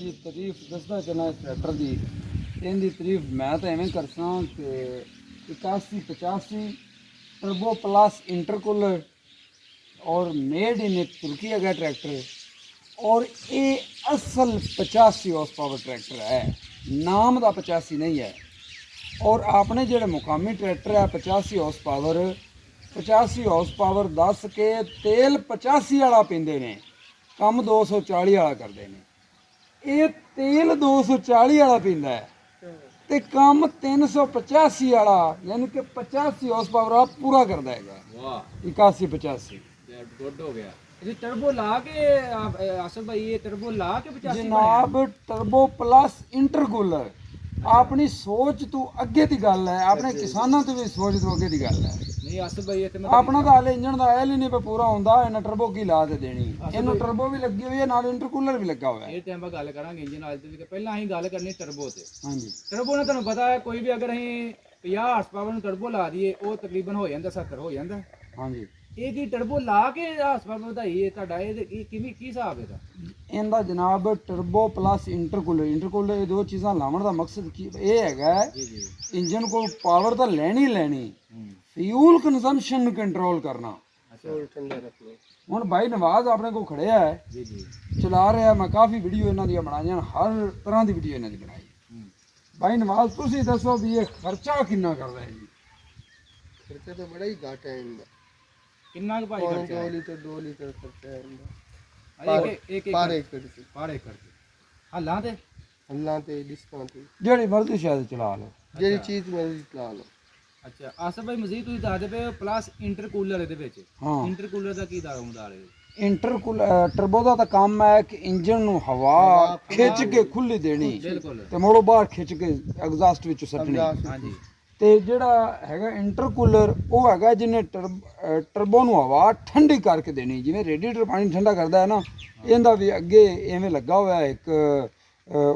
जी तारीफ दसदा चलना इस ट्रैक्टर की इनकी तारीफ मैं तो एवं करसा कि 81 85 टर्बो प्लस इंटरकूलर और मेड इन तुर्की है ट्रैक्टर और ये असल 85 हॉर्स पावर ट्रैक्टर है, नाम का 85 नहीं है। और अपने जोड़े मुकामी ट्रैक्टर है 85 हॉर्स पावर दस के तेल 85 वाला पींदे ने, कम 240 वाला करते हैं। ये तेल 240 वाला पींदा है ते कम 385 वाला यानी कि 85 हॉर्स पावर वाला पूरा करता है। वाह 81 85 गुड हो गया। ये टर्बो ला के आसिफ भाई ये टर्बो ला के 85 जनाब टर्बो प्लस इंटरकूलर अपनी सोच तो अगे की गल है, अपने किसानों की भी सोच तो अगे की गल है। नहीं आसिफ भाई ये ते अपना तो हाले इंजन का आयल ही नहीं पे पूरा होंदा, इन्हें टर्बो की ला ते देनी, इन्हें टर्बो भी लगी हुई है नाल इंटरकूलर भी लगा हुआ है। ये ते हम गल करांगे इंजन ऑयल ते पहला ਅਸੀਂ ਗੱਲ ਕਰਨੀ ਟਰਬੋ ਤੇ। हाँ जी ਟਰਬੋ ਨਾਲ ਤੁਹਾਨੂੰ ਪਤਾ ਹੈ ਕੋਈ ਵੀ ਅਗਰ ਅਸੀਂ 50 ਹਾਰਸ ਪਾਵਰ ਨੂੰ ਟਰਬੋ ਲਾ ਦਈਏ ਉਹ ਤਕਰੀਬਨ ਹੋ ਜਾਂਦਾ 70 ਹੋ ਜਾਂਦਾ। हाँ जी ਇਹ ਕੀ ਟਰਬੋ ਲਾ ਕੇ ਹਾਰਸ ਪਾਵਰ ਵਧਾਈਏ ਤੁਹਾਡਾ ਇਹ ਕਿਵੇਂ ਕੀ ਹਿਸਾਬ ਇਹਦਾ? इनका जनाब टर्बो प्लस इंटरकूलर इंटरकूलर ये दो चीज़ां लावन का मकसद की ये है ਜੀ ਜੀ इंजन को पावर तो लेनी लेनी, फ्यूल कंजम्पशन कंट्रोल करना। हुण भाई नवाज अपने को खड़े है ਜੀ ਜੀ चला रहा है, मैं काफ़ी वीडियो इन्हों दी बनाई, हर तरह की वीडियो इन्हों दी बनाई। भाई नवाज तुसीं दसो भी ये खर्चा कितना कर रहा है जी? खर्चा तो बड़ा ही घाट है इनका, ਕਿੰਨਾ ਕੁ ਭਾਈ पौने ਖਰਚਾ 2 लीटर खर्चा है इनका ਇੱਕ पर एकड़ से, ਪਰ ਏਕੜ ਹੱਲਾਂ ਤੇ अल्लाह ते डिस्काउंट ते जेड़ी मर्जी शायद चला लो। जेडी चीज मर्जी चला लो। ਅੱਛਾ ਆਸਫ ਭਾਈ ਮਜ਼ੀਦ ਤੁਸੀਂ ਦੱਸਦੇ ਪਏ ਪਲੱਸ ਇੰਟਰਕੂਲਰ ਇਹਦੇ ਵਿੱਚ हाँ ਇੰਟਰਕੂਲਰ ਦਾ ਕੀ ਦਾਰੋਮਦਾਰ ਹੈ? इंटरकूलर टर्बो का तो काम है कि इंजन नू हवा खिंच के खुली देनी ਬਿਲਕੁਲ ते मोड़ो बाहर खिंच के एग्जॉस्ट विच सटनी। ਹਾਂਜੀ ਤੇ ਜਿਹੜਾ ਹੈਗਾ ਇੰਟਰਕੂਲਰ ਉਹ ਹੈਗਾ ਜਿਹਨੇ ਟਰਬੋ ਨੂੰ ਹਵਾ ਠੰਡੀ ਕਰਕੇ ਦੇਣੀ, ਜਿਵੇਂ ਰੇਡੀਏਟਰ ਪਾਣੀ ਠੰਡਾ ਕਰਦਾ ਹੈ ਨਾ, ਇਹਦਾ ਵੀ ਅੱਗੇ ਐਵੇਂ ਲੱਗਾ ਹੋਇਆ ਇੱਕ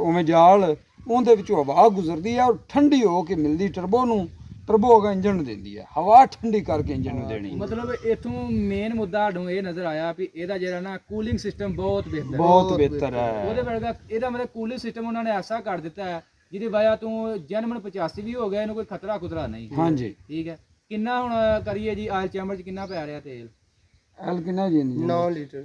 ਉਵੇਂ ਜਾਲ, ਉਹਦੇ ਵਿੱਚੋਂ ਹਵਾ ਗੁਜ਼ਰਦੀ ਹੈ ਔਰ ਠੰਡੀ ਹੋ ਕੇ ਮਿਲਦੀ ਟਰਬੋ ਨੂੰ, ਟਰਬੋ ਹੈਗਾ ਇੰਜਨ ਨੂੰ ਦਿੰਦੀ ਹੈ, ਹਵਾ ਠੰਡੀ ਕਰਕੇ ਇੰਜਨ ਨੂੰ ਦੇਣੀ। ਮਤਲਬ ਇਥੋਂ ਮੇਨ ਮੁੱਦਾ ਸਾਨੂੰ ਇਹ ਨਜ਼ਰ ਆਇਆ ਵੀ ਇਹਦਾ ਜਿਹੜਾ ਨਾ ਕੂਲਿੰਗ ਸਿਸਟਮ ਬਹੁਤ ਬਿਹਤਰ ਹੈ। ਬਹੁਤ ਬਿਹਤਰ ਹੈ। ਉਹਦੇ ਵਰਗਾ ਇਹਦਾ ਮਤਲਬ ਕੂਲਿੰਗ ਸਿਸਟਮ ਉਹਨਾਂ ਨੇ ਐਸਾ ਕਰ ਦਿੱਤਾ ਹੈ ਜਿਹਦੀ ਵਜ੍ਹਾ ਤੋਂ ਜਨਮਨ 85 ਵੀ ਹੋ ਗਿਆ, ਇਹਨੂੰ ਕੋਈ ਖਤਰਾ ਖੁਤਰਾ ਨਹੀਂ। ਹਾਂਜੀ ਠੀਕ ਹੈ। ਕਿੰਨਾ ਹੁਣ ਕਰੀਏ ਜੀ ਆਇਲ ਚੈਂਬਰ 'ਚ ਕਿੰਨਾ ਪੈ ਰਿਹਾ ਤੇਲ? ਐਲ ਕਿੰਨਾ ਜੀ? 9 लीटर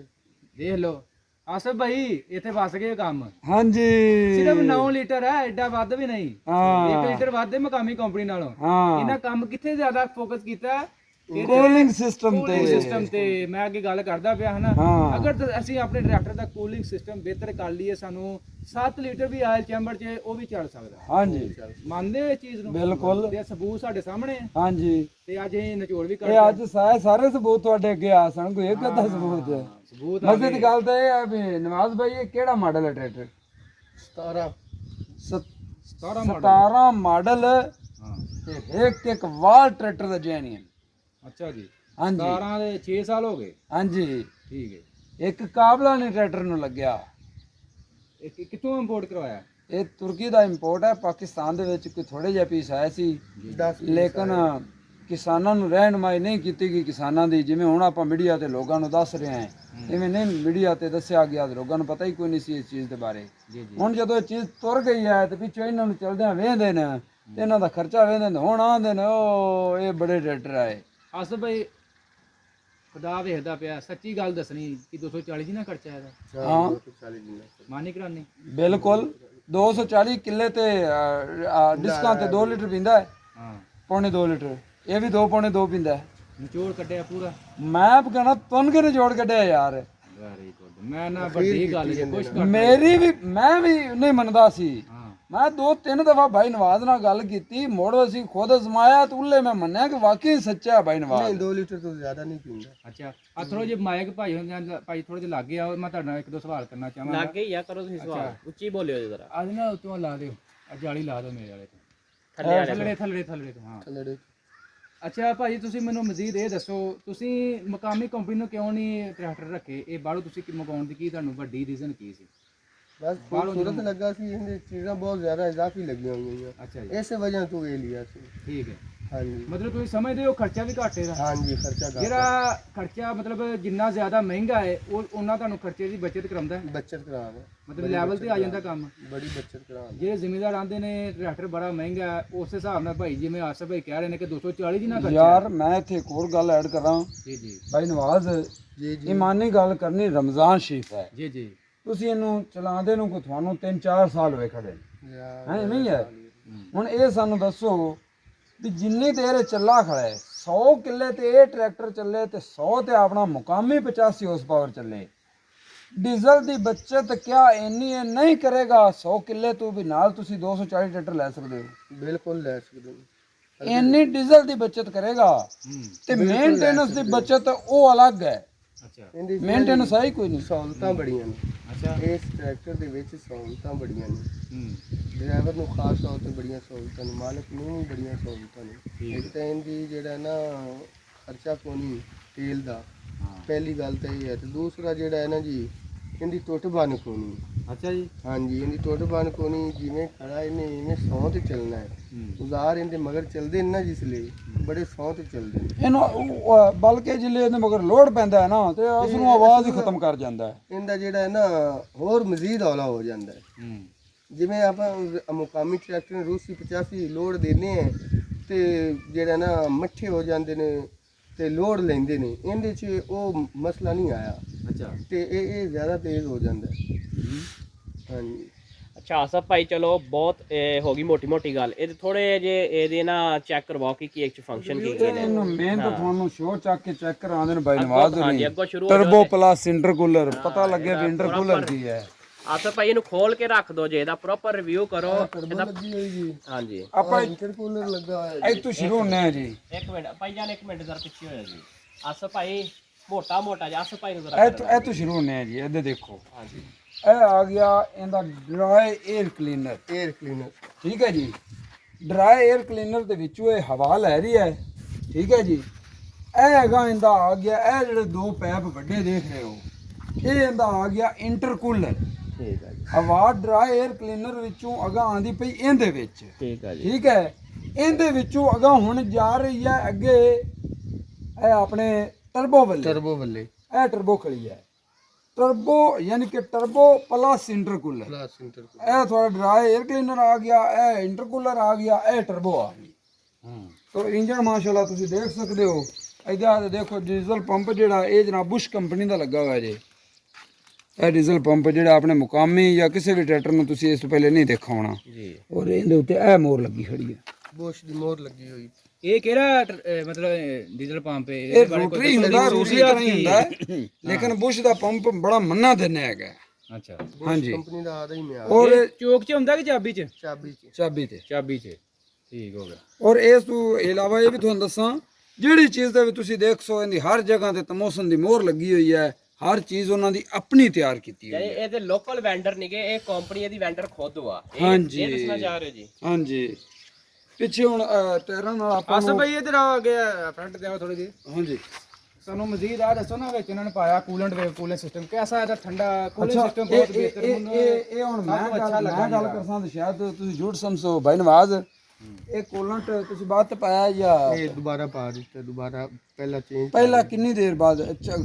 ਦੇਖ ਲਓ ਆਸਫ ਭਾਈ ਇੱਥੇ ਫਸ ਗਏ ਕੰਮ। ਹਾਂਜੀ ਸਿਰਫ 9 ਲੀਟਰ ਹੈ, ਐਡਾ ਵੱਧ ਵੀ ਨਹੀਂ। ਹਾਂ 1 ਲੀਟਰ ਵੱਧ ਹੈ ਮਕਾਮੀ ਕੰਪਨੀ ਨਾਲੋਂ। ਹਾਂ ਇਹਨਾਂ ਕੰਮ ਕਿੱਥੇ ਜ਼ਿਆਦਾ ਫੋਕਸ ਕੀਤਾ ਹੈ? ਕੂਲਿੰਗ ਸਿਸਟਮ ਤੇ। ਕੂਲਿੰਗ ਸਿਸਟਮ ਤੇ ਮੈਂ ਅੱਗੇ ਗੱਲ ਕਰਦਾ ਪਿਆ ਹਨਾ। ਹਾਂ। ਅਗਰ ਅਸੀਂ ਆਪਣੇ ਟਰੈਕਟਰ ਦਾ ਕੂਲਿੰਗ ਸਿਸਟਮ ਬਿਹਤਰ ਕਰ ਲਈਏ, ਸਾਨੂੰ 7 ਲੀਟਰ ਵੀ ਆਇਲ ਚੈਂਬਰ 'ਚ ਉਹ ਵੀ ਚੱਲ ਸਕਦਾ। ਹਾਂਜੀ ਮੰਨਦੇ ਹੋ ਇਹ ਚੀਜ਼ ਨੂੰ? ਬਿਲਕੁਲ। ਤੇ ਸਬੂਤ ਸਾਡੇ ਸਾਹਮਣੇ ਹੈ ਹਾਂਜੀ ਤੇ ਅੱਜ ਇਹ ਨਿਚੋੜ ਵੀ ਇਹ ਕਰਦੇ ਅੱਜ ਸਾਰੇ ਸਬੂਤ ਤੁਹਾਡੇ ਅੱਗੇ ਆ ਸਨ, ਕੋਈ ਇੱਕ ਅੱਧਾ ਸਬੂਤ ਹੈ। ਸਬੂਤ ਮਜ਼ੇ ਦੀ ਗੱਲ ਤਾਂ ਇਹ ਹੈ ਵੀ ਨਵਾਜ਼ ਭਾਈ ਇਹ ਕਿਹੜਾ ਮਾਡਲ ਹੈ ਟਰੈਕਟਰ? 17 17 ਮਾਡਲ। 17 ਮਾਡਲ ਹਾਂ ਤੇ ਇੱਕ ਵਾਲ ਟਰੈਕਟਰ ਦਾ ਜੈਨੀਅਨ। ਅੱਛਾ ਜੀ। ਹਾਂਜੀ 17 ਦੇ 6 ਸਾਲ ਹੋ ਗਏ। ਹਾਂਜੀ ਠੀਕ ਹੈ। ਇੱਕ ਕਾਬਲਾ ਨੇ ਟਰੈਕਟਰ ਨੂੰ ਲੱਗਿਆ। ਇਹ ਕਿੱਥੋਂ ਇੰਪੋਰਟ ਕਰਵਾਇਆ? ਇਹ ਤੁਰਕੀ ਦਾ ਇੰਪੋਰਟ ਹੈ, ਪਾਕਿਸਤਾਨ ਦੇ ਵਿੱਚ ਕੋਈ ਥੋੜੇ ਜਿਹੇ ਪੀਸ ਆਏ ਸੀ 10 ਲੇਕਿਨ ਕਿਸਾਨਾਂ ਨੂੰ ਰਹਿਨਮਾਈ ਨਹੀਂ ਕੀਤੀ ਗਈ ਕਿਸਾਨਾਂ ਦੀ, ਜਿਵੇਂ ਹੁਣ ਆਪਾਂ ਮੀਡੀਆ ਤੇ ਲੋਕਾਂ ਨੂੰ ਦੱਸ ਰਹੇ ਹਾਂ ਇਵੇਂ ਨਹੀਂ ਮੀਡੀਆ ਤੇ ਦੱਸਿਆ ਗਿਆ, ਲੋਕਾਂ ਨੂੰ ਪਤਾ ਹੀ ਕੋਈ ਨਹੀਂ ਸੀ ਇਸ ਚੀਜ਼ ਦੇ ਬਾਰੇ। ਜੀ ਜੀ। ਹੁਣ ਜਦੋਂ ਇਹ ਚੀਜ਼ ਤੁਰ ਗਈ ਹੈ ਤੇ ਪਿੱਛੋਂ ਇਹਨਾਂ ਨੂੰ ਚਲਦਿਆਂ ਵੇਖਦੇ ਨੇ ਤੇ ਇਹਨਾਂ ਦਾ ਖਰਚਾ ਵੇਖਦੇ ਨੇ, ਹੁਣ ਆਉਂਦੇ ਨੇ ਉਹ ਇਹ ਬੜੇ ਟਰੈਕਟਰ ਆਏ। ਆਸਫ ਭਾਈ ਖੁਦਾ ਵੇਖਦਾ ਪਿਆ, ਸੱਚੀ ਗੱਲ ਦੱਸਣੀ ਕਿ 240 ਦੀ ਨਾ ਖਰਚਾ ਇਹਦਾ ਹਾਂ 240 दिन ਮਾਨੀ ਕਰਾਨੀ? ਬਿਲਕੁਲ 240 ਕਿੱਲੇ ਤੇ ਡਿਸਕਾਂ ਤੇ 2 ਲੀਟਰ ਪੀਂਦਾ ਹੈ, ਹਾਂ ਪੌਣੇ 2 ਲੀਟਰ। ਇਹ ਵੀ 2 ਪੌਣੇ 2 ਪੀਂਦਾ ਹੈ। ਨਿਚੋੜ ਕੱਢਿਆ ਪੂਰਾ। ਮੈਂ ਕਹਿਣਾ ਤੁਨ ਕੇ ਨਿਚੋੜ ਕੱਢਿਆ ਯਾਰ। Very good. ਮੈਂ ਨਾ ਵੱਡੀ ਗੱਲ ਜੇ ਕੁਛ ਕਰ ਮੇਰੀ ਵੀ ਮੈਂ ਵੀ ਨਹੀਂ ਮੰਨਦਾ ਸੀ, ਹਾਂ ਮੈਂ 2-3 ਦਫਾ ਭਾਈ ਨਵਾਜ਼ ਨਾਲ ਗੱਲ ਕੀਤੀ, ਮੁੜ ਅਸੀਂ ਖੁਦ ਅਜ਼ਮਾਇਆ ਤੇ ਉੱਲੇ ਮੈਂ ਮੰਨਿਆ ਕਿ ਵਾਕਈ ਸੱਚਾ ਹੈ ਭਾਈ ਨਵਾਜ਼। नहीं 2 लीटर तो ज्यादा नहीं पींदा। ਅੱਛਾ ਆ ਥੋੜਾ ਜਿਹਾ ਮਾਈਕ ਭਾਈ ਹੁੰਦੇ ਭਾਈ ਥੋੜੇ ਜਿਹਾ ਲੱਗੇ ਆ, ਮੈਂ ਤੁਹਾਡੇ ਨਾਲ ਇੱਕ ਦੋ ਸਵਾਲ ਕਰਨਾ ਚਾਹਾਂਗਾ। ਲੱਗੇ ਹੀ ਆ, ਕਰੋ ਤੁਸੀਂ ਸਵਾਲ, ਉੱਚੀ ਬੋਲਿਓ ਜਰਾ। ਅੱਜ ਨਾ ਉਤੋਂ ਲਾ ਦਿਓ, ਜਾਲੀ ਲਾ ਦਿਓ ਮੇਰੇ ਵਾਲੇ ਤੋਂ, ਥੱਲੇ ਵਾਲੇ ਥੱਲੇ ਤੋਂ। ਹਾਂ थल्ले ਅੱਛਾ ਭਾਈ ਤੁਸੀਂ ਮੈਨੂੰ ਮਜ਼ੀਦ ਇਹ ਦੱਸੋ, ਤੁਸੀਂ ਮਕਾਮੀ ਕੰਪਨੀ ਨੂੰ ਕਿਉਂ ਨਹੀਂ ਟਰੈਕਟਰ ਰੱਖੇ? ਇਹ ਬਾਹਰੋਂ ਤੁਸੀਂ ਮੰਗਵਾਉਣ ਦੀ ਕੀ ਤੁਹਾਨੂੰ ਵੱਡੀ ਰੀਜ਼ਨ ਕੀ ਸੀ? बस खूबसूरत लगा सी, इनकी चीज़ें बहुत ज़्यादा इजाफी लगी हुई हैं, ਅੱਛਾ ਜੀ ऐसे वजह तो ये लिया सी। ਠੀਕ ਹੈ। ਹਾਂਜੀ ਮਤਲਬ ਤੁਸੀਂ ਸਮਝਦੇ ਹੋ ਖਰਚਾ ਵੀ ਘੱਟ ਇਹਦਾ। ਹਾਂਜੀ ਖਰਚਾ ਘੱਟ ਹੈ। ਜਿਹੜਾ ਖਰਚਾ ਮਤਲਬ ਜਿੰਨਾ ਜ਼ਿਆਦਾ ਮਹਿੰਗਾ ਹੈ ਉਹ ਉਹਨਾਂ ਤੁਹਾਨੂੰ ਖਰਚੇ ਦੀ ਬਚਤ ਕਰਾਉਂਦਾ ਹੈ। ਬੱਚਤ ਕਰਾ ਦੇ ਮਤਲਬ ਲੈਵਲ ਤੇ ਆ ਜਾਂਦਾ ਕੰਮ। ਬੜੀ ਬੱਚਤ ਕਰਾ ਦੇ। ਜਿਹੜੇ ਜ਼ਿਮੀਂਦਾਰ ਆਂਦੇ ਨੇ ਟਰੈਕਟਰ ਬੜਾ ਮਹਿੰਗਾ ਹੈ, ਉਸ ਹਿਸਾਬ ਨਾਲ ਭਾਈ ਜਿਵੇਂ ਆਸਫ ਭਾਈ ਕਹਿ ਰਹੇ ਨੇ ਕਿ 240 ਦੀ ਨਾ ਖਰਚਾ ਯਾਰ ਮੈਂ ਇੱਥੇ ਇੱਕ ਹੋਰ ਗੱਲ ਐਡ ਕਰਾਂ ਜੀ ਜੀ ਭਾਈ ਨਵਾਜ਼, ਜੀ ਜੀ ਇਮਾਨੀ ਗੱਲ ਕਰਨੀ, ਰਮਜ਼ਾਨ ਸ਼ਰੀਫ ਹੈ, ਜੀ ਜੀ ਤੁਸੀਂ ਇਹਨੂੰ ਚਲਾਉਂਦੇ ਨੂੰ ਕੋਈ ਤੁਹਾਨੂੰ 3-4 ਸਾਲ ਹੋਏ ਖੜੇ ਯਾਰ ਹੈ ਨਹੀਂ ਹੈ। ਹੁਣ ਇਹ ਸਾਨੂੰ ਦੱਸੋ ਵੀ ਜਿੰਨੀ ਦੇਰ ਇਹ ਚੱਲਾ ਖੜਾ ਹੈ, 100 ਕਿੱਲੇ ਤੇ ਇਹ ਟਰੈਕਟਰ ਚੱਲੇ ਤੇ 100 ਤੇ ਆਪਣਾ ਮੁਕਾਮੀ 85 ਹਾਰਸ ਪਾਵਰ ਚੱਲੇ, ਡੀਜ਼ਲ ਦੀ ਬਚਤ ਕਿਆ ਇੰਨੀ ਇਹ ਨਹੀਂ ਕਰੇਗਾ? 100 ਕਿੱਲੇ ਤੋਂ ਵੀ ਨਾਲ ਤੁਸੀਂ 240 ਟਰੈਕਟਰ ਲੈ ਸਕਦੇ ਹੋ, ਬਿਲਕੁਲ ਲੈ ਸਕਦੇ ਹੋ। ਇੰਨੀ ਡੀਜ਼ਲ ਦੀ ਬਚਤ ਕਰੇਗਾ। ਤੇ ਮੇਨਟੇਨੈਂਸ ਦੀ ਬਚਤ ਉਹ ਅਲੱਗ ਹੈ, ਅੱਛਾ ਇਹਦੀ ਮੇਨਟੇਨੈਂਸ ਹੈ ਹੀ ਕੋਈ ਨਹੀਂ। ਸਹੂਲਤਾਂ ਬੜੀਆਂ ਨੇ ਅੱਛਾ ਇਸ ਟਰੈਕਟਰ ਦੇ ਵਿੱਚ, ਸਹੂਲਤਾਂ ਬੜੀਆਂ ਨੇ। ਹੂੰ ਡਰਾਈਵਰ ਨੂੰ ਖਾਸ ਤੌਰ ਤੇ ਬੜੀਆਂ ਸਹੂਲਤਾਂ ਨੇ, ਮਾਲਕ ਨੂੰ ਵੀ ਬੜੀਆਂ ਸਹੂਲਤਾਂ ਨੇ। ਠੀਕ ਇੱਕ ਤਾਂ ਇਹਦੀ ਜਿਹੜਾ ਨਾ ਖਰਚਾ ਕੋਨੀ ਤੇਲ ਦਾ, ਪਹਿਲੀ ਗੱਲ ਤਾਂ ਇਹ ਹੈ। ਤੇ ਦੂਸਰਾ ਜਿਹੜਾ ਹੈ ਨਾ ਜੀ, ਇਹਦੀ ਟੁੱਟ ਬੰਨ ਕੋਨੀ। ਅੱਛਾ ਜੀ ਹਾਂਜੀ ਇਹਦੀ ਟੁੱਟ ਬੰਨ ਕੋਨੀ, ਜਿਵੇਂ ਖੜਾ ਇਹਨੇ ਇਵੇਂ ਸੌਂ ਤੇ ਚੱਲਣਾ ਹੈ। ਉਜ਼ਾਰ ਇਹਦੇ ਮਗਰ ਚੱਲਦੇ ਨੇ ਨਾ, ਜਿਸ ਲਈ ਬੜੇ ਸੌਂ ਤੇ ਚੱਲਦੇ ਨੇ। ਇਹਨੂੰ ਬਲਕਿ ਜਿਲੇ ਇਹਦੇ ਮਗਰ ਲੋਡ ਪੈਂਦਾ ਹੈ ਨਾ ਤੇ ਉਸ ਨੂੰ ਆਵਾਜ਼ ਹੀ ਖਤਮ ਕਰ ਜਾਂਦਾ ਹੈ। ਇਹਦਾ ਜਿਹੜਾ ਹੈ ਨਾ ਹੋਰ ਮਜ਼ੀਦ ਹੌਲਾ ਹੋ ਜਾਂਦਾ ਹੈ। ਹੂੰ ਜਿਵੇਂ ਆਪਾਂ ਮੁਕਾਮੀ ਟਰੈਕਟਰ ਨੂੰ ਰੂਸੀ 85 ਲੋਡ ਦਿੰਦੇ ਆ ਤੇ ਜਿਹੜਾ ਨਾ ਮੱਠੇ ਹੋ ਜਾਂਦੇ ਨੇ ਤੇ ਲੋਡ ਲੈਂਦੇ ਨੇ, ਇਹਦੇ 'ਚ ਉਹ ਮਸਲਾ ਨਹੀਂ ਆਇਆ ਅੱਛਾ ਤੇ ਇਹ ਜ਼ਿਆਦਾ ਤੇਜ਼ ਹੋ ਜਾਂਦਾ ਹੈ। ਹਾਂਜੀ ਅੱਛਾ ਆਸਫ ਭਾਈ, ਚਲੋ ਬਹੁਤ ਹੋ ਗਈ ਮੋਟੀ ਮੋਟੀ ਗੱਲ। ਇਹ ਥੋੜੇ ਜੇ ਇਹਦੇ ਨਾ ਚੈੱਕ ਕਰਵਾਓ ਕਿ ਕੀ ਇੱਕ ਫੰਕਸ਼ਨ ਕੀ ਕੀ ਨੇ। ਇਹਨੂੰ ਮੇਨ ਤਾਂ ਤੁਹਾਨੂੰ ਸ਼ੋਅ ਚੱਕ ਕੇ ਚੈੱਕ ਕਰਾਉਂਦੇ ਨੇ ਬਾਈ ਨਵਾਜ਼ ਹਾਂਜੀ ਅੱਗੋਂ ਸ਼ੁਰੂ ਹੋ ਟਰਬੋ ਪਲੱਸ ਇੰਟਰਕੂਲਰ, ਪਤਾ ਲੱਗੇ ਵੀ ਇੰਟਰਕੂਲਰ ਕੀ ਹੈ। ਆਸਫ ਭਾਈ ਇਹਨੂੰ ਖੋਲ ਕੇ ਰੱਖ ਦੋ ਜੇ, ਇਹਦਾ ਪ੍ਰੋਪਰ ਰਿਵਿਊ ਕਰੋ। ਟਰਬੋ ਲੱਗੀ ਹੋਈ ਜੀ, ਹਾਂਜੀ ਆਪਾਂ ਇੰਟਰਕੂਲਰ ਲੱਗਾ ਹੋਇਆ ਇਹ ਤੋਂ ਸ਼ੁਰੂ ਹੁੰਨੇ ਆ ਜੀ। ਇੱਕ ਮਿੰਟ ਭਾਈ ਜਾਨ, ਇੱਕ ਮਿੰਟ ਜ਼ਰਾ ਪਿੱਛੇ ਹੋਇਆ ਜੀ। ਆਸਫ ਭਾਈ ਮੋਟਾ ਮੋਟਾ ਜਿਹਾ, ਆਸਫ ਭਾਈ ਨੂੰ ਜ਼ਰਾ ਇਹ ਤੋਂ ਸ਼ੁਰੂ ਹੁੰਨੇ ਆ ਜੀ। ਇਹਦੇ ਦੇਖੋ ਹਾਂਜੀ ਇਹ ਆ ਗਿਆ ਇਹਦਾ dry air cleaner, air cleaner. ਠੀਕ ਹੈ ਜੀ। ਡਰਾਈ 에ਅਰ ਕਲੀਨਰ ਦੇ ਵਿੱਚੋਂ ਇਹ ਹਵਾ ਲੈ ਰਹੀ ਹੈ, ਠੀਕ ਹੈ ਜੀ। ਇਹ ਹੈਗਾ ਇਹਦਾ ਆ ਗਿਆ, ਇਹ ਜਿਹੜੇ ਦੋ ਪੈਪ ਵੱਡੇ ਦੇਖ ਰਹੇ ਹੋ, ਇਹ ਇਹਦਾ ਆ ਗਿਆ ਇੰਟਰਕੂਲਰ। ਠੀਕ ਹੈ ਜੀ, ਹਵਾ ਡਰਾਈ 에ਅਰ ਕਲੀਨਰ ਵਿੱਚੋਂ ਅਗਾ ਆਂਦੀ ਪਈ ਇਹਦੇ ਵਿੱਚ, ਠੀਕ ਹੈ ਜੀ, ਠੀਕ ਹੈ। ਇਹਦੇ ਵਿੱਚੋਂ ਅਗਾ ਹੁਣ ਜਾ ਰਹੀ ਹੈ ਅੱਗੇ ਇਹ ਆਪਣੇ ਟਰਬੋ ਵੱਲੇ, ਟਰਬੋ ਵੱਲੇ ਇਹ ਟਰਬੋ ਖੜੀ ਹੈ। ਟਰਬੋ ਯਾਨੀ ਕਿ turbo plus intercooler, plus intercooler. ਇਹ ਥੋੜਾ ਡਰਾਈ 에ਅਰ ਕਲੀਨਰ ਆ ਗਿਆ, ਇਹ ਇੰਟਰਕੂਲਰ ਆ ਗਿਆ, ਇਹ ਟਰਬੋ ਆ ਗਈ। ਤੋ ਇੰਜਨ ਮਾਸ਼ਾਅੱਲਾ ਤੁਸੀਂ ਦੇਖ ਸਕਦੇ ਹੋ। ਇਹਦਾ ਦੇਖੋ ਡੀਜ਼ਲ ਪੰਪ ਜਿਹੜਾ ਇਹ ਜਨਾਬ ਬੁਸ਼ ਕੰਪਨੀ ਦਾ ਲੱਗਾ ਹੋਇਆ ਜੇ। ਇਹ ਡੀਜ਼ਲ ਪੰਪ ਜਿਹੜਾ ਆਪਣੇ ਮੁਕਾਮੀ ਜਾਂ ਕਿਸੇ ਵੀ ਟਰੈਕਟਰ ਨੂੰ ਤੁਸੀਂ ਇਸ ਤੋਂ ਪਹਿਲੇ ਨਹੀਂ ਦੇਖਿਆ ਹੋਣਾ ਜੀ। ਔਰ ਇਹਦੇ ਉੱਤੇ ਇਹ ਮੋਹਰ ਲੱਗੀ ਖੜੀ ਹੈ। ਬੋਸ਼ ਦੀ ਮੋਹਰ ਲੱਗੀ ਹੋਈ। ਇਹ ਕਿਹੜਾ ਮਤਲਬ ਡੀਜ਼ਲ ਪੰਪ ਹੈ? ਇਹ ਰੋਟਰੀ ਹੁੰਦਾ, ਰੋਟਰੀ ਤਰ੍ਹਾਂ ਹੀ ਹੁੰਦਾ ਹੈ, ਲੇਕਿਨ ਬੁਸ਼ ਦਾ ਪੰਪ ਬੜਾ ਮੰਨਾ ਦਿੰਨੇ ਹੈਗਾ। ਅੱਛਾ ਹਾਂਜੀ ਕੰਪਨੀ ਦਾ ਆਦਾ ਹੀ ਮਿਆਰ। ਔਰ ਇਹ ਚੋਕ 'ਚ ਹੁੰਦਾ ਕਿ ਚਾਬੀ 'ਚ? ਚਾਬੀ ਚ। ਚਾਬੀ ਤੇ, ਚਾਬੀ 'ਚ, ਠੀਕ ਹੋ ਗਿਆ। ਔਰ ਇਸ ਤੋਂ ਇਲਾਵਾ ਇਹ ਵੀ ਤੁਹਾਨੂੰ ਦੱਸਾਂ, ਜਿਹੜੀ ਚੀਜ਼ ਦਾ ਵੀ ਤੁਸੀਂ ਦੇਖ ਸੋ ਇਹਦੀ ਹਰ ਜਗ੍ਹਾ ਤੇ ਤਮੋਸਨ ਦੀ ਮੋਹਰ ਲੱਗੀ ਹੋਈ ਹੈ। ਹਰ ਚੀਜ਼ ਉਹਨਾਂ ਦੀ ਆਪਣੀ ਤਿਆਰ ਕੀਤੀ ਹੋਈ ਹੈ। ਇਹ ਤੇ ਲੋਕਲ ਵੈਂਡਰ ਨਹੀਂਗੇ, ਇਹ ਕੰਪਨੀ ਦੀ ਵੈਂਡਰ ਖੁਦ ਵਾ। ਹਾਂਜੀ। ਇਹ ਦੱਸਣਾ ਚਾਹ ਰਹੇ ਹੋ ਜੀ? ਹਾਂਜੀ ਪਿੱਛੇ ਹੁਣ ਟਾਇਰਾਂ ਨਾਲ ਆਪਾਂ ਆਸਫ ਭਾਈ ਇਧਰ ਆ ਗਿਆ, ਫਰੰਟ ਤੇ ਆਓ ਥੋੜੀ ਜੀ। ਹਾਂਜੀ ਸਾਨੂੰ ਮਜ਼ੀਦ ਆ ਦੱਸੋ ਨਾ, ਵਿੱਚ ਇਹਨਾਂ ਨੇ ਪਾਇਆ ਕੂਲੈਂਟ ਵੇਵ ਕੂਲਿੰਗ ਸਿਸਟਮ, ਕਿਹਦਾ ਇਹਦਾ ਠੰਡਾ ਕੂਲਿੰਗ ਅੱਛਾ ਸਿਸਟਮ ਬਹੁਤ ਬਿਹਤਰ ਇਹ ਮੈਨੂੰ ਇਹ ਹੁਣ ਮੈਂ ਗੱਲ ਕਰਸਾਂ ਤਾਂ ਸ਼ਾਇਦ ਤੁਸੀਂ ਝੂਠ ਸਮਝੋ ਭਾਈ ਨਵਾਜ਼। ਇਹ ਕੋਲੰਟ ਤੁਸੀਂ ਬਾਅਦ ਤੇ ਪਾਇਆ ਜਾਂ ਇਹ ਦੁਬਾਰਾ ਪਾ ਦਿੱਤਾ, ਦੁਬਾਰਾ ਪਹਿਲਾ ਚੇਂਜ। ਪਹਿਲਾਂ ਕਿੰਨੀ ਦੇਰ ਬਾਅਦ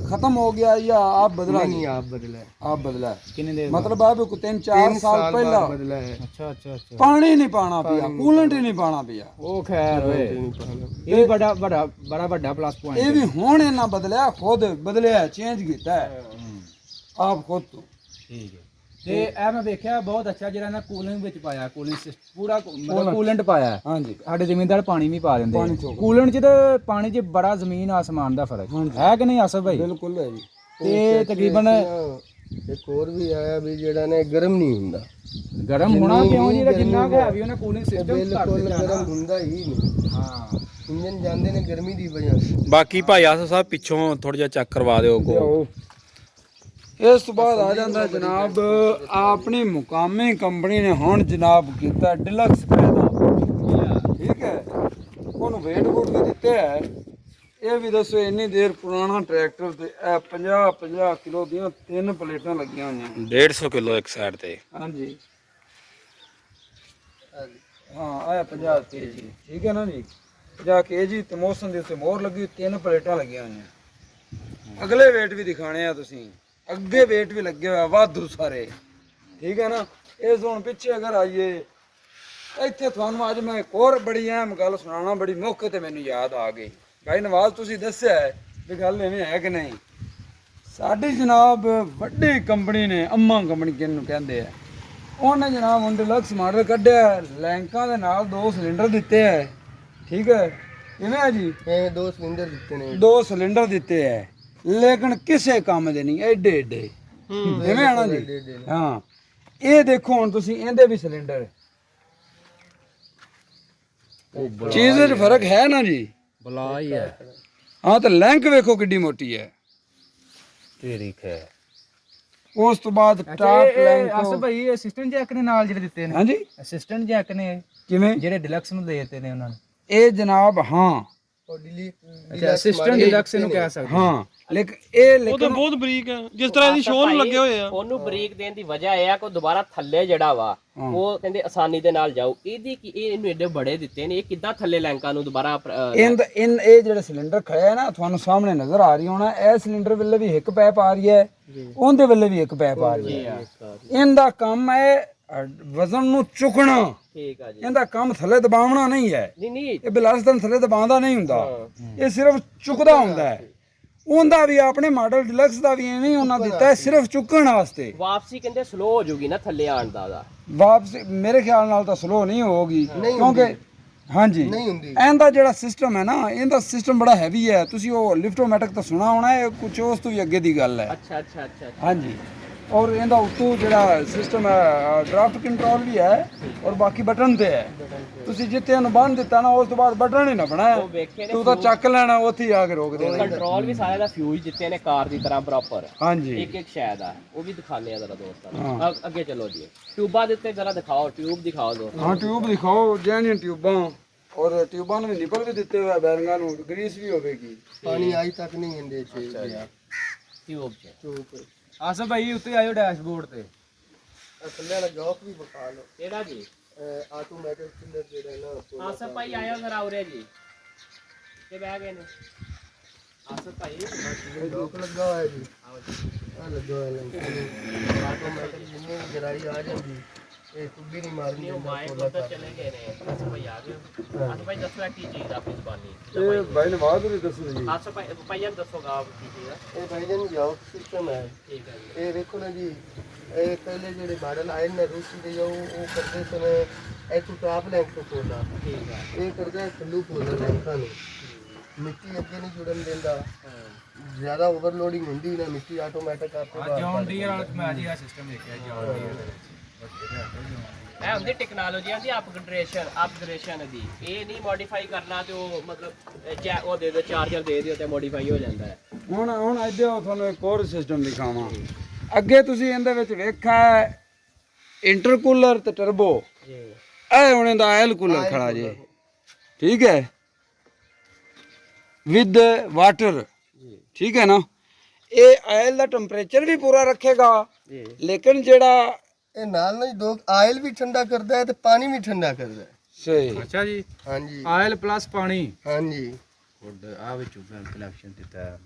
ਖਤਮ ਹੋ ਗਿਆ ਜਾਂ ਆਪ ਬਦਲਾ? ਨਹੀਂ ਆਪ ਬਦਲਾ ਹੈ। ਆਪ ਬਦਲਾ ਹੈ। ਕਿੰਨੇ ਦੇਰ मतलब आप 3-4 साल पहला ਬਦਲਾ ਹੈ। ਅੱਛਾ ਅੱਛਾ ਅੱਛਾ पानी नहीं पाना पिया, कूलेंट ही नहीं पाना पिया। ਉਹ ਖੈਰ ਓਏ, ਨਹੀਂ ਪਾਣਾ। ਇਹ ਵੀ ਬੜਾ ਵੱਡਾ ਪਲੱਸ ਪੁਆਇੰਟ ये भी हुण इन्ना बदलिया, खुद बदलिया, चेंज किया है आप खुद तो। ਠੀਕ ਹੈ। ਤੇ ਇਹ ਮੈਂ ਵੇਖਿਆ ਬਹੁਤ ਅੱਛਾ ਜਿਹੜਾ ਨਾ ਕੂਲਿੰਗ ਵਿੱਚ ਪਾਇਆ, ਕੂਲਿੰਗ ਸਿਸਟਮ ਪੂਰਾ ਮਤਲਬ ਕੂਲੈਂਟ ਪਾਇਆ। हाँ जी ਸਾਡੇ ਜ਼ਿਮੀਂਦਾਰ ਪਾਣੀ ਵੀ ਪਾ ਦਿੰਦੇ ਪਾਣੀ ਚੋਂ। ਕੂਲੈਂਟ 'ਚ ਤੇ ਪਾਣੀ 'ਚ ਬੜਾ ਜ਼ਮੀਨ ਆਸਮਾਨ ਦਾ ਫਰਕ ਹੈ ਕਿ ਨਹੀਂ ਆਸਫ ਭਾਈ? बिल्कुल है जी। ਤੇ ਤਕਰੀਬਨ ਇੱਕ ਹੋਰ ਵੀ ਆਇਆ ਵੀ ਜਿਹੜਾ ਨੇ ਗਰਮ ਨਹੀਂ ਹੁੰਦਾ। ਗਰਮ ਹੋਣਾ ਕਿਉਂ ਜੀ? ਜਿੰਨਾ ਕੁ ਹੈਵੀ ਉਹਨੇ ਕੂਲਿੰਗ ਸਿਸਟਮ ਕਰ ਬਿਲਕੁਲ ਦਿੱਤਾ ਗਰਮ ਨਾ। ਹੁੰਦਾ ਹੀ ਨਹੀਂ। ਹਾਂ ਇੰਜਨ ਜਾਂਦੇ ਨੇ ਗਰਮੀ ਦੀ ਵਜ੍ਹਾ ਤੋਂ। ਬਾਕੀ ਭਾਈ ਆਸਫ ਸਾਹਿਬ ਪਿੱਛੋਂ ਥੋੜਾ ਜਿਹਾ ਚੈੱਕ ਕਰਵਾ ਦਿਓ ਕੋ। ਇਸ ਤੋਂ ਬਾਅਦ ਆ ਜਾਂਦਾ ਜਨਾਬ ਆਪਣੀ ਮੁਕਾਮੀ ਕੰਪਨੀ ਨੇ ਹੁਣ ਜਨਾਬ ਕੀਤਾ ਡਿਲਕਸ ਪੈਦਾ, ਠੀਕ ਹੈ। ਉਹਨੂੰ ਵੇਟ ਵੂਟ ਵੀ ਦਿੱਤੇ ਹੈ। ਇਹ ਵੀ ਦੱਸੋ ਇੰਨੀ ਦੇਰ ਪੁਰਾਣਾ ਟਰੈਕਟਰ ਤੇ ਇਹ 50 ਕਿਲੋ ਦੀਆਂ 3 ਪਲੇਟਾਂ ਲੱਗੀਆਂ ਹੋਈਆਂ। 150 ਕਿਲੋ ਇੱਕ ਸਾਈਡ ਤੇ। ਹਾਂਜੀ ਹਾਂ ਇਹ 50 kg, ਠੀਕ ਹੈ ਨਾ ਜੀ। 50 kg ਤੇ ਮੌਸਮ ਦੇ ਉੱਤੇ ਮੋਹਰ ਲੱਗੀ ਹੋਈ, 3 ਪਲੇਟਾਂ ਲੱਗੀਆਂ ਹੋਈਆਂ। ਅਗਲੇ weight ਵੀ ਦਿਖਾਣੇ ਆ ਤੁਸੀਂ, ਅੱਗੇ weight ਵੀ ਲੱਗੇ ਹੋਇਆ ਵਾਧੂ ਸਾਰੇ, ਠੀਕ ਹੈ ਨਾ। ਇਸ ਹੁਣ ਪਿੱਛੇ ਅਗਰ ਆਈਏ ਇੱਥੇ ਤੁਹਾਨੂੰ ਅੱਜ ਮੈਂ ਇੱਕ ਹੋਰ ਬੜੀ ਅਹਿਮ ਗੱਲ ਸੁਣਾਉਣਾ, ਬੜੀ ਮੌਕੇ ਤੇ ਮੈਨੂੰ ਯਾਦ ਆ ਗਈ। ਭਾਈ ਨਵਾਜ਼ ਤੁਸੀਂ ਦੱਸਿਆ ਹੈ ਵੀ ਗੱਲ ਐਵੇਂ ਹੈ ਕਿ ਨਹੀਂ। ਸਾਡੀ ਜਨਾਬ ਵੱਡੀ ਕੰਪਨੀ ਨੇ, ਅੰਮਾ ਕੰਪਨੀ ਜਿਹਨੂੰ ਕਹਿੰਦੇ ਆ, ਉਹਨੇ ਜਨਾਬ ਹੁਣ ਡਿਲਕਸ ਮਾਡਲ ਕੱਢਿਆ, ਲੈਂਕਾਂ ਦੇ ਨਾਲ 2 ਸਿਲੰਡਰ ਦਿੱਤੇ ਹੈ, ਠੀਕ ਹੈ। ਕਿਵੇਂ ਆ ਜੀ? ਇਹ 2 ਸਿਲੰਡਰ ਦਿੱਤੇ ਨੇ। 2 ਸਿਲੰਡਰ ਦਿੱਤੇ ਹੈ, ਲੇਕਿਨ ਕਿਸੇ ਕੰਮ ਦੇ ਨਹੀਂ, ਐਡੇ ਐਡੇ। ਕਿਵੇਂ ਆਣਾ ਜੀ? ਹਾਂ, ਇਹ ਦੇਖੋ ਹੁਣ ਤੁਸੀਂ, ਇਹਦੇ ਵੀ ਸਿਲੰਡਰ, ਚੀਜ਼ ਵਿੱਚ ਫਰਕ ਹੈ ਨਾ ਜੀ। ਬਲਾ ਹੀ ਹੈ ਹਾਂ, ਤੇ ਲੈਂਕ ਵੇਖੋ ਕਿੱਡੀ ਮੋਟੀ ਹੈ। ਤੇਰੀ ਖੈ। ਉਸ ਤੋਂ ਬਾਅਦ ਟਾਪ ਲੈਂਕ। ਅਸ ਭਾਈ ਅਸਿਸਟੈਂਟ ਜੈਕ ਨੇ ਨਾਲ ਜਿਹੜੇ ਦਿੱਤੇ ਨੇ। ਹਾਂਜੀ, ਅਸਿਸਟੈਂਟ ਜੈਕ ਨੇ ਕਿਵੇਂ? ਜਿਹੜੇ ਡਿਲਕਸ ਨੂੰ ਦੇ ਦਿੱਤੇ ਨੇ ਉਹਨਾਂ ਨੇ। ਇਹ ਜਨਾਬ ਹਾਂ, ਉਹ ਦਿੱਲੀ ਅੱਛਾ, ਅਸਿਸਟੈਂਟ ਡਿਲਕਸ ਇਹਨੂੰ ਕਹਿ ਸਕਦੇ ਹਾਂ, ਲੇਕਿਨ ਇਹ ਉਹ ਤਾਂ ਲੇਕਿਨ ਬਹੁਤ ਬਰੀਕ ਹੈ, ਜਿਸ ਤਰ੍ਹਾਂ ਇਹਦੀ ਸ਼ੋਅ ਨੂੰ ਲੱਗੇ ਹੋਏ ਆ। ਉਹਨੂੰ ਬਰੀਕ ਦੇਣ ਦੀ ਵਜ੍ਹਾ ਇਹ ਆ ਕਿ ਦੁਬਾਰਾ ਥੱਲੇ ਜਿਹੜਾ ਵਾ ਉਹ ਕਹਿੰਦੇ ਆਸਾਨੀ ਦੇ ਨਾਲ ਜਾਊ। ਇਹਦੀ ਕੀ ਇਹਨੂੰ ਏਡੇ ਬੜੇ ਦਿੱਤੇ ਨੇ, ਇਹ ਕਿੱਦਾਂ ਥੱਲੇ ਲੈਂਕਾਂ ਨੂੰ ਦੁਬਾਰਾ ਇਹ ਜਿਹੜੇ ਸਿਲੰਡਰ ਖੜਿਆ ਹੈ ਨਾ, ਤੁਹਾਨੂੰ ਸਾਹਮਣੇ ਨਜ਼ਰ ਆ ਰਹੀ ਹੋਣਾ, ਇਹ ਸਿਲੰਡਰ ਵੱਲੇ ਵੀ ਇੱਕ ਪੈਪ ਆ ਰਹੀ ਹੈ, ਉਹਦੇ ਵੱਲੇ ਵੀ ਇੱਕ ਪੈਪ ਆ ਰਹੀ ਹੈ। ਇਹਦਾ ਕੰਮ ਹੈ ਵਜ਼ਨ ਨੂੰ ਚੁੱਕਣਾ, ਠੀਕ ਆ ਜੀ। ਇਹਦਾ ਕੰਮ ਥੱਲੇ ਦਬਾਉਣਾ ਨਹੀਂ ਹੈ। ਨਹੀਂ ਇਹ ਬਿਲਾਸਤਨ ਥੱਲੇ ਦਬਾਉਂਦਾ ਨਹੀਂ ਹੁੰਦਾ, ਇਹ ਸਿਰਫ ਚੁੱਕਦਾ ਹੁੰਦਾ ਹੈ। ਉਹਦਾ ਵੀ ਆਪਣੇ ਮਾਡਲ ਡਿਲਕਸ ਦਾ ਵੀ ਐਵੇਂ ਉਹਨਾਂ ਦਿੱਤਾ ਹੈ, ਸਿਰਫ ਚੁੱਕਣ ਵਾਸਤੇ। ਵਾਪਸੀ ਕਹਿੰਦੇ ਸਲੋ ਹੋ ਜੂਗੀ ਨਾ ਥੱਲੇ ਆਣ ਦਾ ਵਾਪਸ ਮੇਰੇ ਖਿਆਲ ਨਾਲ ਤਾਂ ਸਲੋ ਨਹੀਂ ਹੋਊਗੀ, ਕਿਉਂਕਿ ਹਾਂਜੀ ਨਹੀਂ ਹੁੰਦੀ। ਇਹਦਾ ਜਿਹੜਾ ਸਿਸਟਮ ਹੈ ਨਾ, ਇਹਦਾ ਸਿਸਟਮ ਬੜਾ ਹੈਵੀ ਹੈ। ਤੁਸੀਂ ਉਹ ਲਿਫਟੋਮੈਟਿਕ ਤਾਂ ਸੁਣਾ ਹੋਣਾ ਹੈ, ਕੁਛ ਉਸ ਤੋਂ ਵੀ ਅੱਗੇ ਦੀ ਗੱਲ ਹੈ। ਅੱਛਾ ਅੱਛਾ ਅੱਛਾ ਹਾਂਜੀ, ਔਰ ਇਹਦਾ ਉੱਤੋਂ ਜਿਹੜਾ ਸਿਸਟਮ ਹੈ ਡਰਾਫਟ ਕੰਟਰੋਲ ਵੀ ਹੈ, ਔਰ ਬਾਕੀ ਬਟਨ ਤੇ ਹੈ। ਤੁਸੀਂ ਜਿੱਥੇ ਇਹਨੂੰ ਬੰਨ ਦਿੱਤਾ ਨਾ, ਉਸ ਤੋਂ ਬਾਅਦ ਬਟਨ ਹੀ ਨਾ ਬਣਾ, ਉਹ ਵੇਖੇ ਨੇ ਤੂੰ ਤਾਂ ਚੱਕ ਲੈਣਾ, ਉੱਥੇ ਹੀ ਆ ਕੇ ਰੋਕ ਦੇਣਾ। ਕੰਟਰੋਲ ਵੀ ਸਾਰੇ ਦਾ ਫਿਊਜ਼ ਦਿੱਤੇ ਨੇ ਕਾਰ ਦੀ ਤਰ੍ਹਾਂ ਪ੍ਰੋਪਰ, ਹਾਂਜੀ, ਇੱਕ ਇੱਕ ਸ਼ਾਇਦ ਆ। ਉਹ ਵੀ ਦਿਖਾਣੇ ਆ ਜ਼ਰਾ ਦੋਸਤਾਂ ਨੂੰ। ਅੱਗੇ ਚਲੋ ਜੀ, ਟਿਊਬਾਂ ਦੇ ਉੱਤੇ ਜ਼ਰਾ ਦਿਖਾਓ, ਟਿਊਬ ਦਿਖਾਓ ਦੋਸਤਾਂ। ਹਾਂ ਟਿਊਬ ਦਿਖਾਓ, ਜੈਨੀਅਨ ਟਿਊਬਾਂ, ਔਰ ਟਿਊਬਾਂ ਨੂੰ ਵੀ ਨਿਪਲ ਵੀ ਦਿੱਤੇ ਹੋਏ, ਬੈਰਿੰਗਾਂ ਨੂੰ ਗਰੀਸ ਵੀ ਹੋਵੇਗੀ। ਪਾਣੀ ਆਈ ਤੱਕ ਨਹੀਂ ਇਹਦੇ ਚ ਗਿਆ। ਟਿਊਬ 'ਚ ਚੁੱਪ ਆਸਫ ਭਾਈ ਉੱਤੇ ਆਇਓ ਡੈਸ਼ਬੋਰਡ ਤੇ। ਥੱਲੇ ਵਾਲਾ ਜੌਕ ਵੀ ਵਿਖਾ ਲਓ। ਕਿਹੜਾ ਜੀ? ਆਟੋਮੈਟਿਕ ਚਿਲਰ ਜਿਹੜਾ ਨਾ ਆਸਫ ਭਾਈ ਆਇਓ ਜ਼ਰਾ ਉਰੇ ਜੀ, ਤੇ ਬਹਿ ਗਏ ਨੇ ਆਸਫ ਭਾਈ। ਜੌਕ ਲੱਗਾ ਹੋਇਆ ਜੀ, ਆ ਲੱਗਾ ਹੋਇਆ ਲੰਕਾ ਆਟੋਮੈਟਿਕ ਜਿੰਨੀ ਵੀ ਗਰਾਈ ਆ ਜਾਂਦੀ, ਇਹ ਕੁੱਬੀ ਨਹੀਂ ਮਾਰਨੀ। ਉਹ ਮਾਈਕ ਉੱਧਰ ਚਲੇ ਗਏ ਨੇ। ਆਸਫ ਭਾਈ ਆ ਗਏ। ਆਸਫ ਭਾਈ ਦੱਸੋ ਕੀ ਚੀਜ਼ ਆ ਆਪਣੀ ਜ਼ਬਾਨੀ। ਇਹ ਭਾਈ ਨਵਾਜ਼ ਵੀ ਦੱਸੋ ਜੀ। ਆਸਫ ਭਾਈ ਭਾਈਆ ਦੱਸੋਗਾ ਆਪ ਕੀ ਚੀਜ਼ ਆ। ਇਹ ਭਾਈਜਾਨ ਜੌਕ ਸਿਸਟਮ ਹੈ। ਠੀਕ ਹੈ ਜੀ। ਇਹ ਵੇਖੋ ਨਾ ਜੀ, ਇਹ ਪਹਿਲੇ ਜਿਹੜੇ ਮਾਡਲ ਆਏ ਨੇ ਰੂਸੀ ਦੇ, ਉਹ ਕਰਦੇ ਸਮੇਂ ਇੱਥੋਂ ਟਾਪ ਲੈਂਕ ਤੋਂ ਖੋਲ੍ਹਣਾ, ਠੀਕ ਆ। ਇਹ ਕਰਦਾ ਥੱਲੂ ਖੋਲ੍ਹਣਾ ਲੈਂਕਾਂ ਨੂੰ, ਮਿੱਟੀ ਅੱਗੇ ਨਹੀਂ ਜੁੜਨ ਦਿੰਦਾ। ਜ਼ਿਆਦਾ ਓਵਰਲੋਡਿੰਗ ਹੁੰਦੀ ਨਾ, ਮਿੱਟੀ ਆਟੋਮੈਟਿਕ ਆਪੇ ਬਾਹਰ ਜੌਨ ਡੀਅਰ ਵਾਲਾ ਮੈਂ ਜੀ ਆ ਸਿਸਟਮ ਦੇਖਿਆ ਜੌਨ ਡੀਅਰ ਦੇ ਵਿੱਚ। ਇਹ ਹੁੰਦੀ ਟੈਕਨੋਲੋਜੀ ਦੀ ਅਪਗ੍ਰੇਡੇਸ਼ਨ ਦੀ। ਇਹ ਨਹੀਂ ਮੋਡੀਫਾਈ ਕਰਨਾ ਤੇ ਉਹ ਮਤਲਬ ਉਹ ਦੇ ਦਿਓ, ਚਾਰਜਰ ਦੇ ਦਿਓ ਤੇ ਮੋਡੀਫਾਈ ਹੋ ਜਾਂਦਾ ਹੈ। ਹੁਣ ਇੱਥੇ ਤੁਹਾਨੂੰ ਇੱਕ ਹੋਰ ਸਿਸਟਮ ਦਿਖਾਵਾਂ। ਅੱਗੇ ਤੁਸੀਂ ਇਹਦੇ ਵਿੱਚ ਵੇਖਿਆ ਇੰਟਰਕੂਲਰ ਤੇ ਟਰਬੋ, ਜੀ ਇਹ ਹੁਣ ਇਹਦਾ ਆਇਲ ਕੂਲਰ ਖੜਾ ਜੇ, ਠੀਕ ਹੈ, ਵਿਦ ਵਾਟਰ, ਠੀਕ ਹੈ ਨਾ। ਇਹ ਆਇਲ ਦਾ ਟੈਂਪਰੇਚਰ ਵੀ ਪੂਰਾ ਰੱਖੇਗਾ, ਲੇਕਿਨ ਜਿਹੜਾ ਇਹ ਨਾਲ ਨਾਲ ਦੋ ਆਇਲ ਵੀ ਠੰਡਾ ਕਰਦਾ ਹੈ ਤੇ ਪਾਣੀ ਵੀ ਠੰਡਾ ਕਰਦਾ ਹੈ। ਸਹੀ ਅੱਛਾ ਜੀ, ਹਾਂਜੀ ਆਇਲ ਪਲੱਸ ਪਾਣੀ। ਹਾਂਜੀ। ਗੁੱਡ। ਆ ਵਿੱਚ ਕਨੈਕਸ਼ਨ ਦਿੱਤਾ ਹੈ।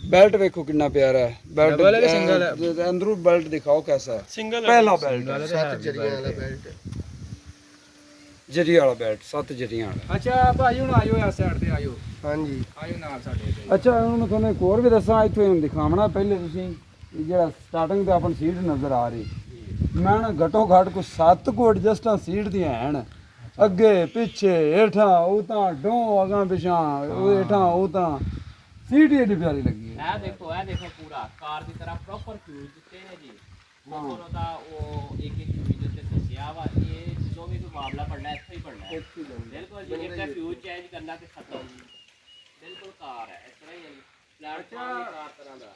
बेल्ट देखो कितना प्यारा है। बेल्ट डबल है कि सिंगल है? अंदरू बेल्ट दिखाओ कैसा है। सिंगल पहला बेल्ट है, 7 ਜਰੀਆਂ ਵਾਲਾ ਬੈਲਟ। जरी वाला बेल्ट 7 जरियां वाला। ਅੱਛਾ ਭਾਈ ਹੁਣ ਆਇਓ ਇਸ ਸਾਈਡ ਤੇ ਆਇਓ, ਹਾਂਜੀ ਆਇਓ ਨਾਲ ਸਾਡੇ ਤੇ। ਅੱਛਾ ਹੁਣ ਮੈਂ ਤੁਹਾਨੂੰ ਇੱਕ ਹੋਰ ਵੀ ਦੱਸਾਂ, ਇੱਥੇ ਹੁਣ ਦਿਖਾਵਣਾ ਪਹਿਲੇ ਤੁਸੀਂ ਇਹ ਜਿਹੜਾ ਸਟਾਰਟਿੰਗ ਤੇ ਆਪਣੀ ਸੀਟ ਨਜ਼ਰ ਆ ਰਹੀ, ਮੈਂ ਨਾ ਘਟੋ ਘੱਟ ਕੁ 7 ਕੋ ਐਡਜਸਟਾਂ ਸੀਟ ਦੀਆਂ ਹਨ, ਅੱਗੇ ਪਿੱਛੇ ਹੇਠਾਂ ਉਹ ਤਾਂ ਡੋਂ ਅਗਾਂ ਪਿਛਾਂ ਉਹ ਹੇਠਾਂ ਉਹ ਤਾਂ ਸੀਟ ਹੀ ਏਡੀ ਪਿਆਰੀ ਲੱਗੀ ਹੈ। ਇਹ ਦੇਖੋ ਪੂਰਾ ਕਾਰ ਦੀ ਤਰ੍ਹਾਂ ਪ੍ਰੋਪਰ ਫਿਊਜ਼ ਦਿੱਤੇ ਨੇ ਜੀ। ਮੋਟਰ ਦਾ ਉਹ ਇੱਕ ਫਿਊਜ਼ ਉੱਤੇ ਦੱਸਿਆ ਵਾ। ਇਹ ਜੋ ਵੀ ਕੋਈ ਮਾਮਲਾ ਪੜਨਾ ਇੱਥੋਂ ਹੀ ਪੜਨਾ ਹੈ। ਬਿਲਕੁਲ ਜੀ, ਇੱਕ ਫਿਊਜ਼ ਚੇਂਜ ਕਰਨਾ ਤੇ ਖਤਮ। ਬਿਲਕੁਲ ਕਾਰ ਹੈ ਇਸ ਤਰ੍ਹਾਂ ਹੀ ਪਲੇਟਫਾਰਮ ਕਾਰ ਤਰ੍ਹਾਂ ਦਾ।